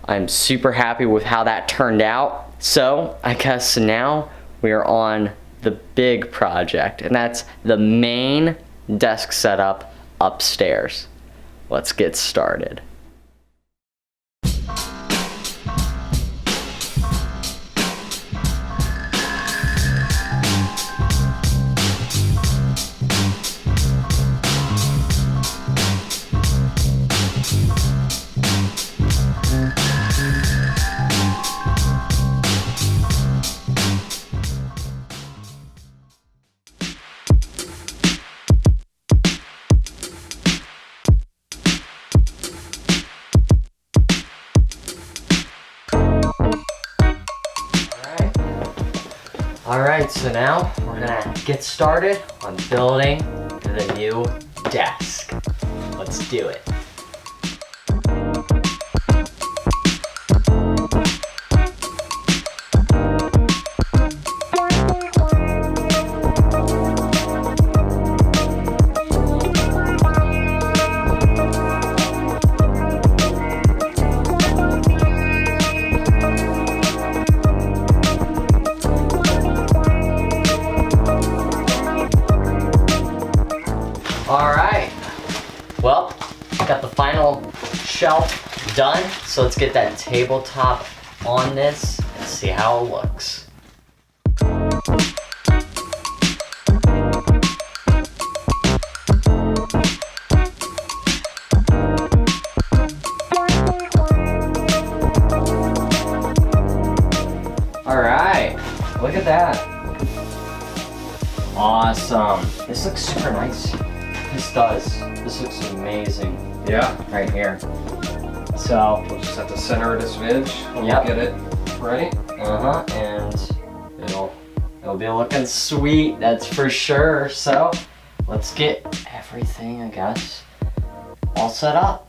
I'm super happy with how that turned out. So I guess now we are on the big project, and that's the main desk setup upstairs. Let's get started. Alright, so now we're gonna get started on building the new desk. Let's do it. Alright, well, got the final shelf done, so let's get that tabletop on this and see how it looks. Alright, look at that. Awesome. This looks super nice. This does. This looks amazing. Yeah. Right here. So we'll just have to center this ridge when we get it ready. And it'll be looking sweet, that's for sure. So let's get everything, I guess, all set up.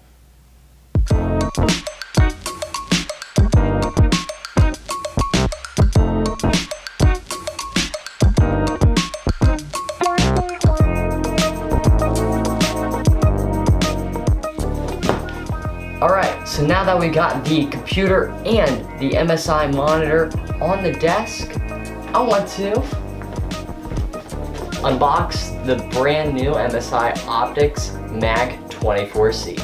Alright, so now that we got the computer and the MSI monitor on the desk, I want to unbox the brand new MSI Optix MAG24C.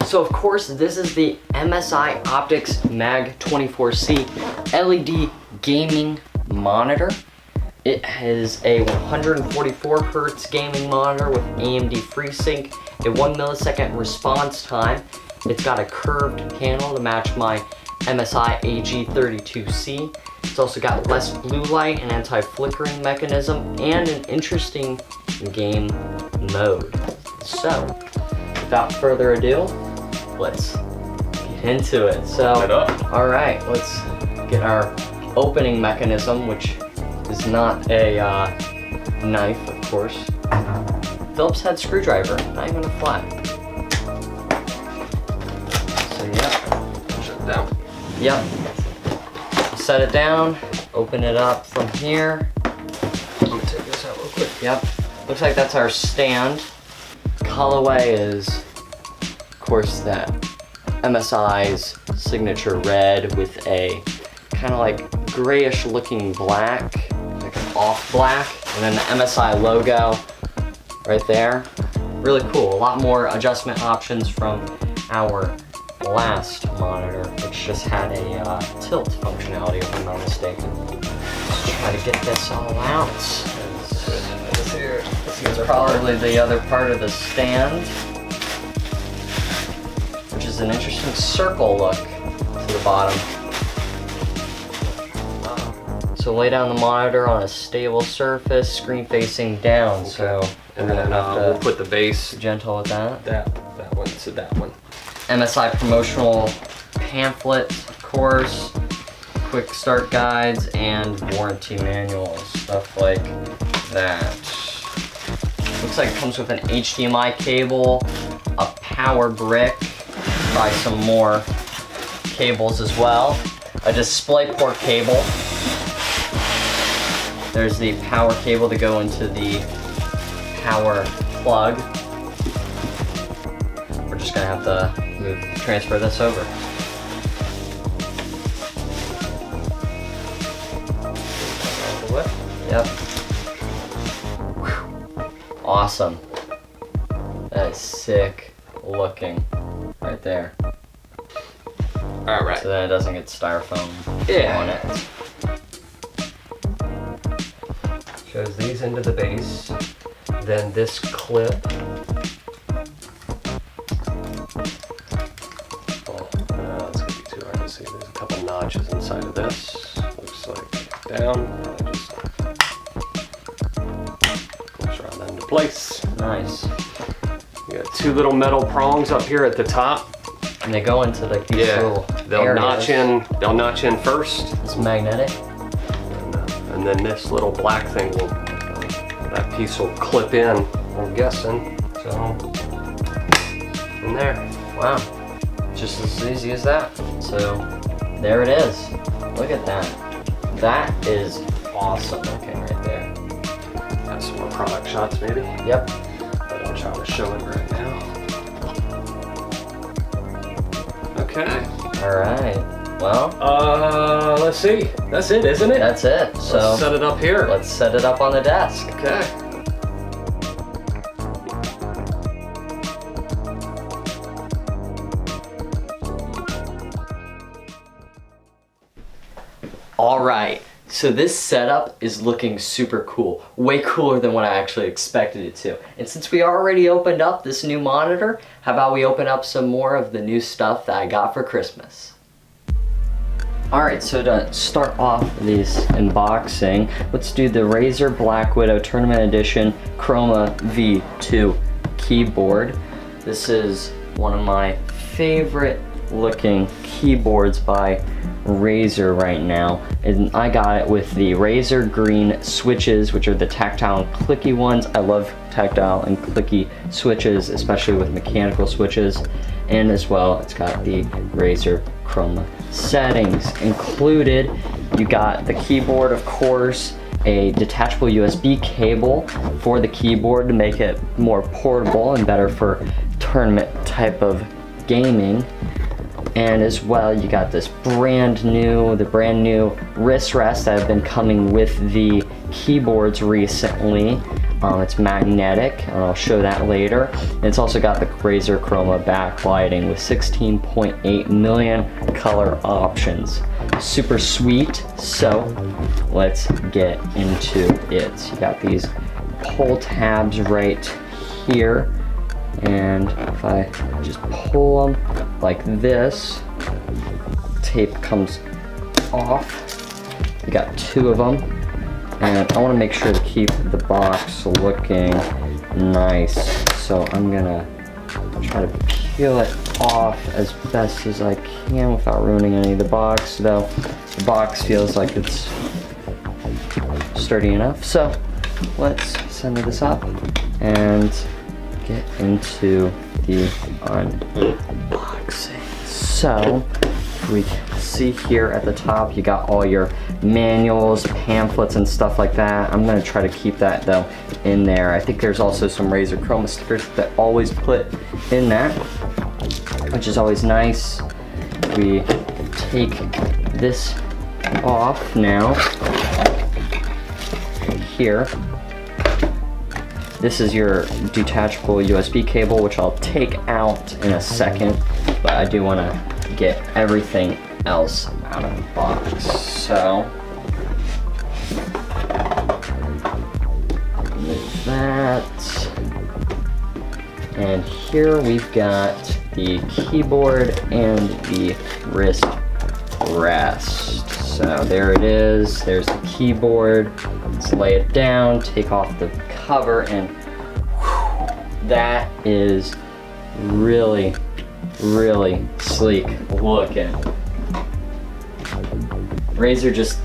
So of course, this is the MSI Optix MAG24C LED gaming monitor. It has a 144Hz gaming monitor with AMD FreeSync, a 1 millisecond response time. It's got a curved panel to match my MSI AG32C. It's also got less blue light and anti-flickering mechanism and an interesting game mode. So, without further ado, let's get into it. So, alright, let's get our opening mechanism, which is not a knife, of course. Phillips head screwdriver, not even a flat. So shut it down. Yep. Set it down, open it up from here. Let me take this out real quick. Yep. Looks like that's our stand. Colorway is, of course, that MSI's signature red with a kind of like grayish looking black, like an off black, and then the MSI logo right there. Really cool. A lot more adjustment options from our last monitor, which just had a tilt functionality, if I'm not mistaken. Let's try to get this all out. This is probably the other part of the stand, which is an interesting circle look to the bottom. So lay down the monitor on a stable surface, screen facing down. Okay. So and then we'll put the base gentle with that. That one to that one. MSI promotional pamphlet, of course, quick start guides, and warranty manuals, stuff like that. Looks like it comes with an HDMI cable, a power brick, probably some more cables as well, a display-port cable. There's the power cable to go into the power plug. We're just gonna have to transfer this over. Yep. Whew. Awesome. That is sick looking right there. All right. So then it doesn't get styrofoam on it. Shows these into the base. Then this clip. Oh, it's gonna be too hard to see. There's a couple notches inside of this. Looks like down. I just push right into place. Nice. You got two little metal prongs up here at the top. And they go into like these little they'll areas. notch in first. It's magnetic. And then this little black thing will, that piece will clip in, I'm guessing. So, in there. Wow. Just as easy as that. So, there it is. Look at that. That is awesome looking right there. Got some more product shots maybe. Yep. But I'll try to show it right now. Okay. Alright. Well, let's see. That's it, isn't it? that's it. So, Let's set it up here. let's set it up on the desk. Okay. Alright. So this setup is looking super cool. Way cooler than what I actually expected it to. And since we already opened up this new monitor, how about we open up some more of the new stuff that I got for Christmas? Alright, so to start off this unboxing, let's do the Razer Blackwidow Tournament Edition Chroma V2 keyboard. This is one of my favorite looking keyboards by Razer right now, and I got it with the Razer green switches, which are the tactile and clicky ones. I love tactile and clicky switches, especially with mechanical switches. And as well, it's got the Razer Chroma settings included. You got the keyboard, of course, a detachable USB cable for the keyboard to make it more portable and better for tournament type of gaming. And as well, you got this brand new wrist rest that have been coming with the keyboards recently. It's magnetic, and I'll show that later. And it's also got the Razer Chroma backlighting with 16.8 million color options. Super sweet, so let's get into it. You got these pull tabs right here, and if I just pull them like this, tape comes off. You got two of them. And I want to make sure to keep the box looking nice. So I'm gonna try to peel it off as best as I can without ruining any of the box, though the box feels like it's sturdy enough. So let's center this up and get into the unboxing. So we can see here at the top, you got all your manuals, pamphlets, and stuff like that. I'm gonna try to keep that though in there. I think there's also some Razer Chroma stickers that always put in that, which is always nice. We take this off now. Here, this is your detachable USB cable, which I'll take out in a second, but I do want to get everything else out of the box. So move that, and here we've got the keyboard and the wrist rest. So there it is. There's the keyboard. Let's lay it down, take off the cover, and whew, that is really sleek looking. Razer just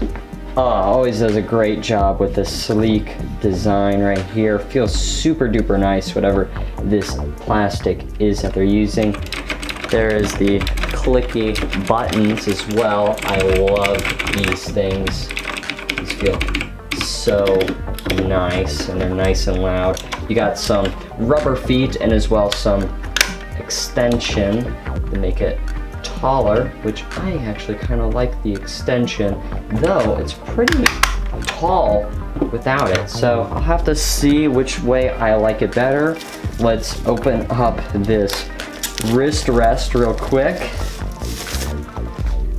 always does a great job with this sleek design right here. Feels super duper nice, whatever this plastic is that they're using. There is the clicky buttons as well. I love these things. These feel so nice, and they're nice and loud. You got some rubber feet and as well some extension to make it taller, which I actually kind of like the extension, though it's pretty tall without it. So I'll have to see which way I like it better. Let's open up this wrist rest real quick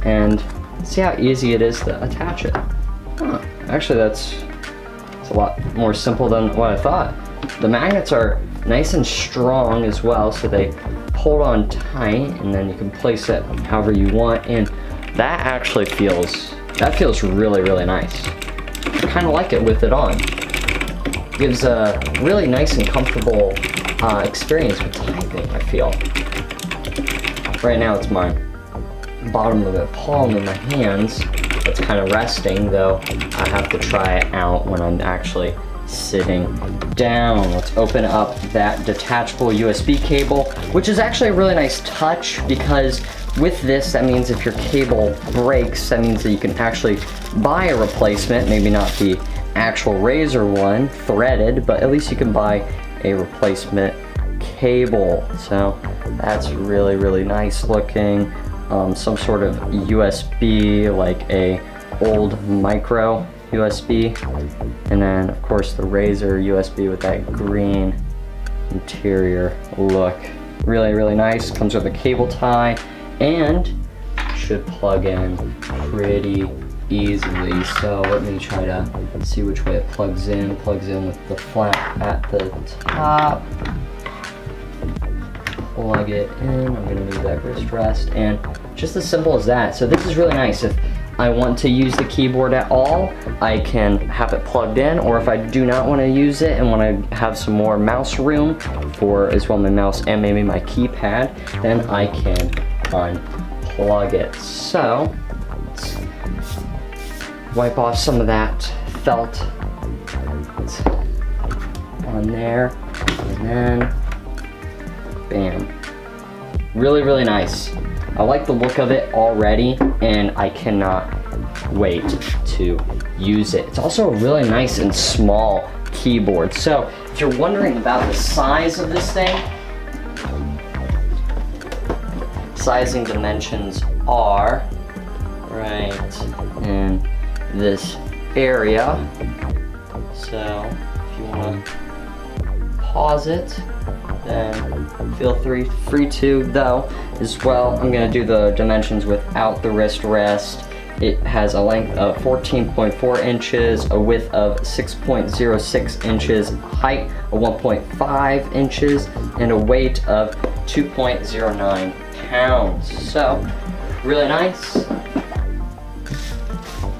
and see how easy it is to attach it. Actually, it's a lot more simple than what I thought. The magnets are nice and strong as well, so they hold on tight, and then you can place it however you want, and that actually feels really, really nice. I kind of like it with it on. Gives a really nice and comfortable experience with typing, I feel. Right now it's my bottom of the palm in my hands that's kind of resting, though I have to try it out when I'm actually sitting down. Let's open up that detachable USB cable, which is actually a really nice touch, because with this, that means if your cable breaks, that means that you can actually buy a replacement, maybe not the actual Razer one, threaded, but at least you can buy a replacement cable. So that's really, really nice looking. Some sort of USB, like a old micro USB, and then of course the Razer USB with that green interior look. Really, really nice. Comes with a cable tie and should plug in pretty easily. So let me try to see which way it plugs in. Plugs in with the flap at the top. Plug it in. I'm gonna move that wrist rest, and just as simple as that. So this is really nice. If I want to use the keyboard at all, I can have it plugged in, or if I do not want to use it and want to have some more mouse room for as well my mouse and maybe my keypad, then I can unplug it. So let's wipe off some of that felt on there, and then bam. Really, really nice. I like the look of it already, and I cannot wait to use it. It's also a really nice and small keyboard. So if you're wondering about the size of this thing, sizing dimensions are right in this area. So if you want to pause it, then feel free to, though, as well. I'm gonna do the dimensions without the wrist rest. It has a length of 14.4 inches, a width of 6.06 inches, height of 1.5 inches, and a weight of 2.09 pounds. So, really nice.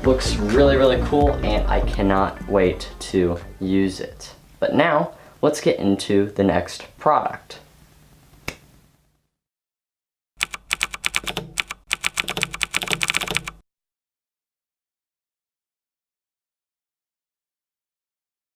Looks really, really cool, and I cannot wait to use it. But now, let's get into the next product.